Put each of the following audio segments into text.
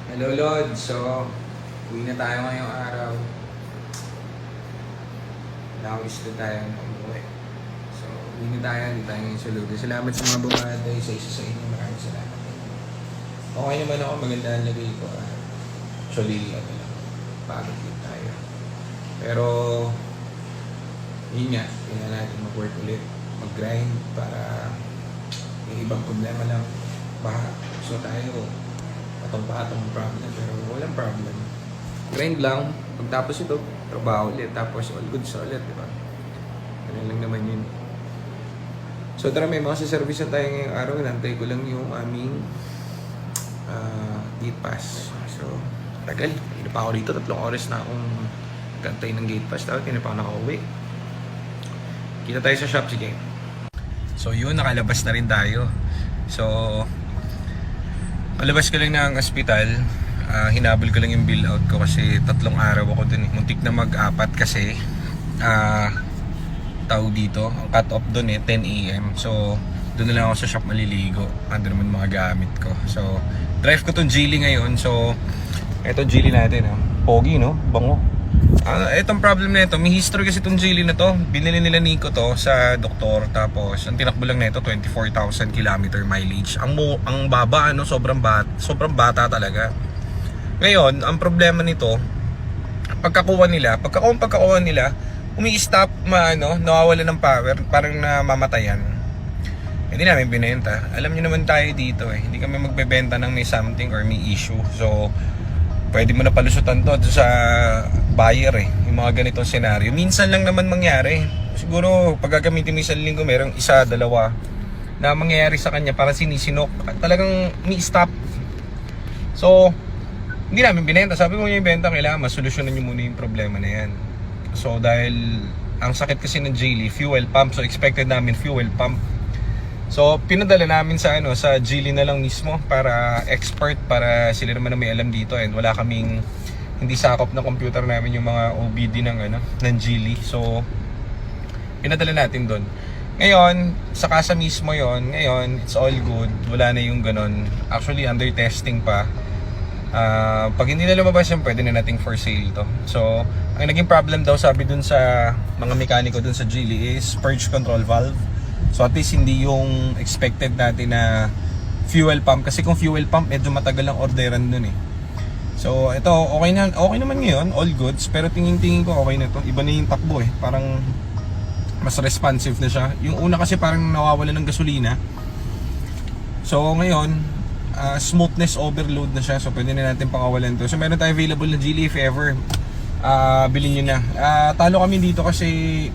Hello Lord, so uwi na tayo ngayong araw. Nawis na tayo ng umuwi. So uwi na tayo, hindi tayo ngayon sa lugar. Salamat sa mga bumaday, sa isa sa inyo. Maraming salamat. Okay naman ako, maganda ang lagay ko. Actually, ano lang, pagod din tayo. Pero, yun nga, tingnan natin mag-work ulit, mag-grind para yung ibang problema lang. Baka gusto tayo, patong-patong problem, pero walang problem. Grind lang, pagtapos ito, trabaho ulit, tapos all good sa ulit, di ba? Ganun lang naman yun. So tara, may mga sa-service na tayo ngayong araw. Nantay ko lang yung aming gate pass. So, tagal. Hindi pa ako dito, 3 oras na akong gantay ng gate pass. Tapos, hindi pa ako nakauwi. Kita tayo sa shop, sige. So yun, nakalabas na rin tayo. So, palabas ko lang ng ospital. Hinabol ko lang yung bill out ko kasi 3 araw ako dun. Muntik na mag-4 kasi tao dito. Ang cut off dun 10 AM. So, doon na lang ako sa shop maliligo. Ando naman mga gamit ko. So, drive ko tong Geely ngayon. So, eto Geely natin. Pogi, no? Bango. Etong problem na ito, may history kasi itong Geely na to. Binili nila Nico to sa doktor. Tapos, ang tinakbo lang na ito, 24,000 kilometer mileage. Ang baba, sobrang bata talaga. Ngayon, ang problema nito, pagkakuha nila, umi-stop, nawawala ng power, parang namamatayan. Hindi namin binenta. Alam niyo naman tayo dito Hindi kami magbebenta ng may something or may issue. So, pwede mo na palusutan to sa buyer yung mga ganitong senaryo. Minsan lang naman mangyari. Siguro pag gagamitin mo isang linggo, merong 1, 2 na mangyayari sa kanya para sinisinok. Talagang mi-stop. So, hindi namin binenta. Sabi mo yung ibenta, kailangan masolusyonan nyo muna yung problema na yan. So, dahil ang sakit kasi ng Geely, fuel pump. So, expected namin fuel pump. So, pinadala namin sa Geely na lang mismo para expert, para sila naman na may alam dito and wala kaming hindi sakop ng computer namin yung mga OBD ng Geely. So, pinadala natin doon. Ngayon, sa kasa mismo yon, ngayon, it's all good. Wala na yung ganon. Actually, under testing pa. Pag hindi na lumabas yun, pwede na nating for sale to. So, ang naging problem daw, sabi dun sa mga mekaniko dun sa Geely is purge control valve. So at least hindi yung expected natin na fuel pump. Kasi kung fuel pump, medyo matagal ang orderan dun So ito, okay naman ngayon, all goods. Pero tingin ko okay na to. Iba na yung takbo Parang mas responsive na siya. Yung una kasi parang nawawala ng gasolina. So ngayon, smoothness overload na siya. So pwede na natin pangawalan to. So meron tayo available na Geely if ever. Bilhin nyo na. Talo kami dito kasi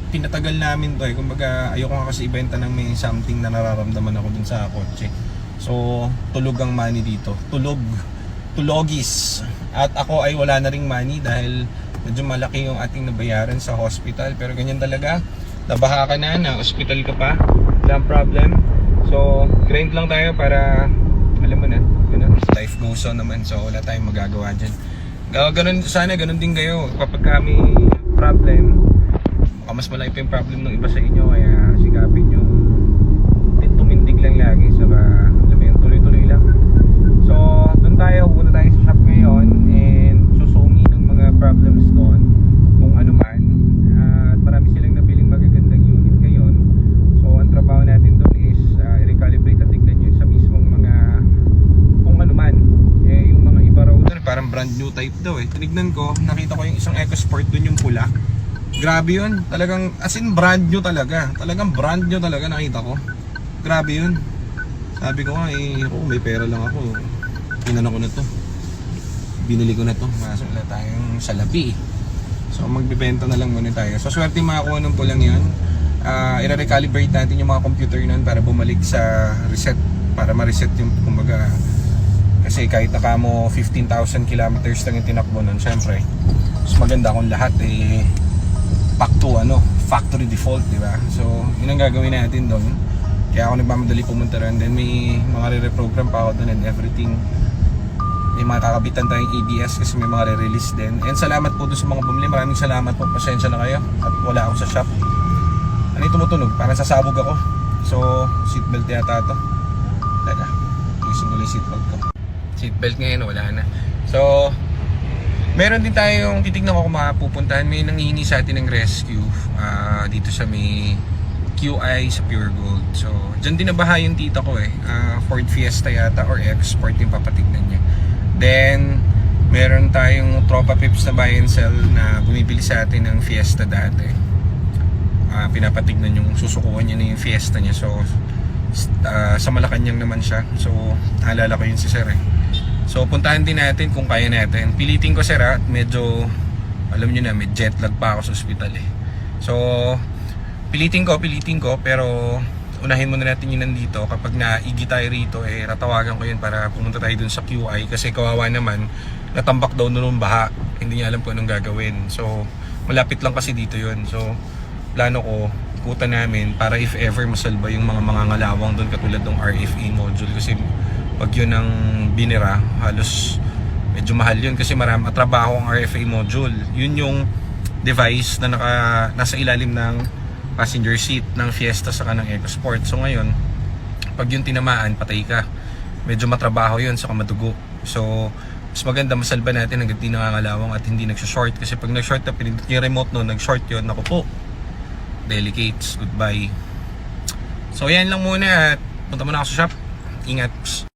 tinatagal namin to kumbaga ayoko nga kasi ibenta ng may something na nararamdaman ako dun sa kotse. So tulog ang money dito, tulogis. At ako ay wala na ring money dahil medyo malaki yung ating nabayaran sa hospital. Pero ganyan talaga, nabaha ka na hospital ka pa, walang problem. So grind lang tayo para alam mo na, life goes on naman. So wala tayong magagawa dyan. Sana ganun din kayo kapag kami problem. Mas malaki pa yung problem ng iba sa inyo, kaya sikapin yung tumindig lang lagi. So, alam mo yun, tuloy-tuloy lang. So, doon tayo, pupunta tayo sa shop ngayon and susumi ng mga problems doon kung ano man. At marami silang nabiling magagandang unit ngayon. So, ang trabaho natin doon is i-recalibrate at tignan yun sa mismong mga kung ano man. Yung mga iba raw doon, parang brand new type daw Tinignan ko, nakita ko yung isang EcoSport doon, yung pula. Grabe yun, talagang as in brand new talaga. Talagang brand new talaga nakita ko. Grabe yun. Sabi ko nga may pera lang ako. Inano ko na to. Binili ko na to. Kaso wala tayong salapi So magbibenta na lang muna tayo. So swerte makakuha ng pulang yun. I-recalibrate natin yung mga computer nun para bumalik sa reset. Para ma-reset yung kumbaga. Kasi kahit naka mo 15,000 kilometers lang yung tinakbo nun, syempre mas maganda kung lahat back to factory default, di ba? So, yun ang gagawin natin doon. Kaya ako nagmamadali pumunta rin. Then may mga re-reprogram pa ako doon and everything. May mga kakabitan tayong ABS kasi may mga re-release din. And salamat po doon sa mga bumili. Maraming salamat po. Pasensya na kayo. At wala ako sa shop. Ano yung tumutunog? Parang sasabog ako. So, seatbelt yata ito. Teka, listen ko yung seatbelt ko. Seatbelt ngayon, wala na. So, meron din tayong titignan ko kung mapupuntahan. May nanghihingi sa atin ng rescue dito sa may QI sa Pure Gold. So, dyan din nabaha yung tita ko Ford Fiesta yata or Export yung papatignan niya. Then, meron tayong tropa pips na buy and sell na bumibili sa atin ng Fiesta dati. Pinapatignan yung susukuhan niya na yung Fiesta niya. So, sa Malacanang naman siya. So, naalala ko yun si Sir So, puntahan din natin kung kaya natin. Pilitin ko Sir medyo, alam nyo na, may jet lag pa ako sa ospital So, pilitin ko, pero unahin muna natin yun nandito. Kapag naigi tayo rito, tatawagan ko yun para pumunta tayo dun sa QI. Kasi kawawa naman, natambak daw nun ng baha. Hindi niya alam kung anong gagawin. So, malapit lang kasi dito yun. So, plano ko, ikutan namin para if ever masalba yung mga ngalawang doon katulad ng RFA module. Kasi pag yun ang binira, halos medyo mahal yun kasi marami trabaho ang RFA module. Yun yung device na nasa ilalim ng passenger seat ng Fiesta saka ng EcoSport. So ngayon, pag yun tinamaan, patay ka. Medyo matrabaho yun saka madugo. So, mas maganda masalba natin hanggang di nangangalawang at hindi nagsashort. Kasi pag nag-short na, pinindot yung remote no, nag-short yun, naku po, delicates, goodbye. So yan lang muna at punta muna ako sa shop. Ingat.